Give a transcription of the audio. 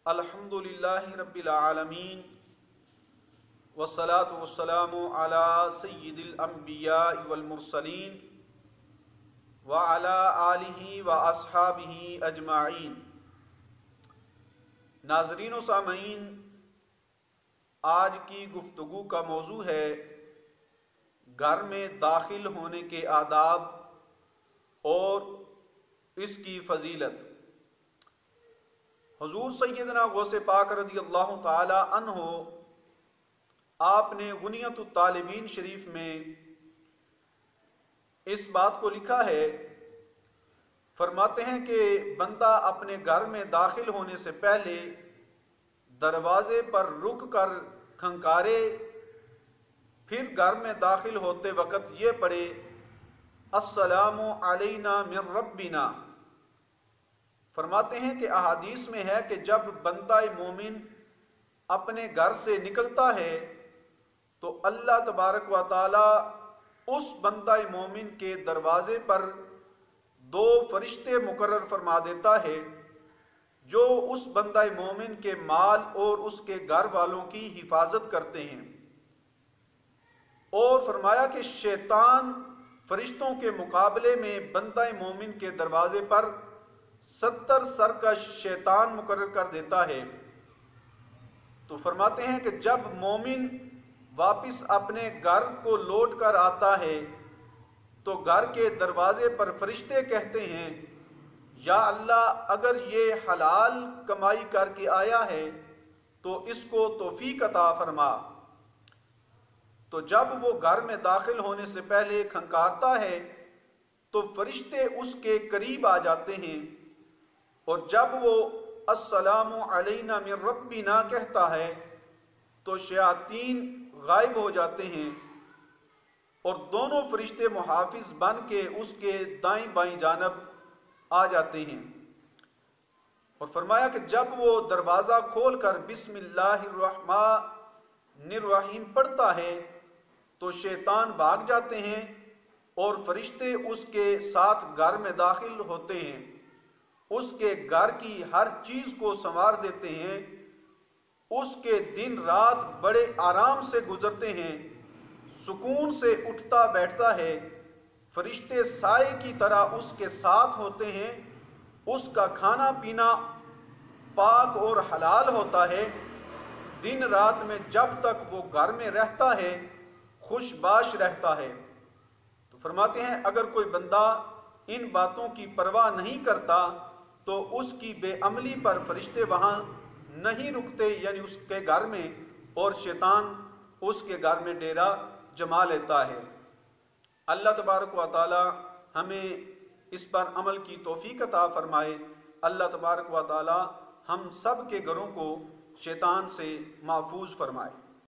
الحمدللہ رب العالمین والصلاة والسلام علی سید الانبیاء والمرسلین وعلی آلہ واصحابہ اجمعین۔ ناظرین و سامعین، آج کی گفتگو کا موضوع ہے گھر میں داخل ہونے کے آداب اور اس کی فضیلت۔ حضور سیدنا غوث پاک رضی اللہ تعالی عنہ آپ نے غنیۃ الطالبین شریف میں اس بات کو لکھا ہے، فرماتے ہیں کہ بندہ اپنے گھر میں داخل ہونے سے پہلے دروازے پر رک کر کھنکارے، پھر گھر میں داخل ہوتے وقت یہ پڑھے السلام علینا من ربنا۔ فرماتے ہیں کہ احادیث میں ہے کہ جب بندہ مومن اپنے گھر سے نکلتا ہے تو اللہ تبارک و تعالی اس بندہ مومن کے دروازے پر دو فرشتے مقرر فرما دیتا ہے جو اس بندہ مومن کے مال اور اس کے گھر والوں کی حفاظت کرتے ہیں، اور فرمایا کہ شیطان فرشتوں کے مقابلے میں بندہ مومن کے دروازے پر 70 سرکش شیطان مقرر کر دیتا ہے۔ تو فرماتے ہیں کہ جب مومن واپس اپنے گھر کو لوٹ کر آتا ہے تو گھر کے دروازے پر فرشتے کہتے ہیں یا اللہ، اگر یہ حلال کمائی کر کے آیا ہے تو اس کو توفیق عطا فرما۔ تو جب وہ گھر میں داخل ہونے سے پہلے کھنکارتا ہے تو فرشتے اس کے قریب آ جاتے ہیں، اور جب وہ السلام علینا من ربنا کہتا ہے تو شیاطین غائب ہو جاتے ہیں اور دونوں فرشتے محافظ بن کے اس کے دائیں بائیں جانب آ جاتے ہیں۔ اور فرمایا کہ جب وہ دروازہ کھول کر بسم اللہ الرحمن الرحیم پڑھتا ہے تو شیطان بھاگ جاتے ہیں اور فرشتے اس کے ساتھ گھر میں داخل ہوتے ہیں، اس کے گھر کی ہر چیز کو سنوار دیتے ہیں، اس کے دن رات بڑے آرام سے گزرتے ہیں، سکون سے اٹھتا بیٹھتا ہے، فرشتے سائے کی طرح اس کے ساتھ ہوتے ہیں، اس کا کھانا پینا پاک اور حلال ہوتا ہے، دن رات میں جب تک وہ گھر میں رہتا ہے خوش باش رہتا ہے۔ تو فرماتے ہیں اگر کوئی بندہ ان باتوں کی پرواہ نہیں کرتا تو اس کی بے عملی پر فرشتے وہاں نہیں رکتے، یعنی اس کے گھر میں، اور شیطان اس کے گھر میں ڈیرا جما لیتا ہے۔ اللہ تبارک و تعالی ہمیں اس پر عمل کی توفیق عطا فرمائے۔ اللہ تبارک و تعالی ہم سب کے گھروں کو شیطان سے محفوظ فرمائے۔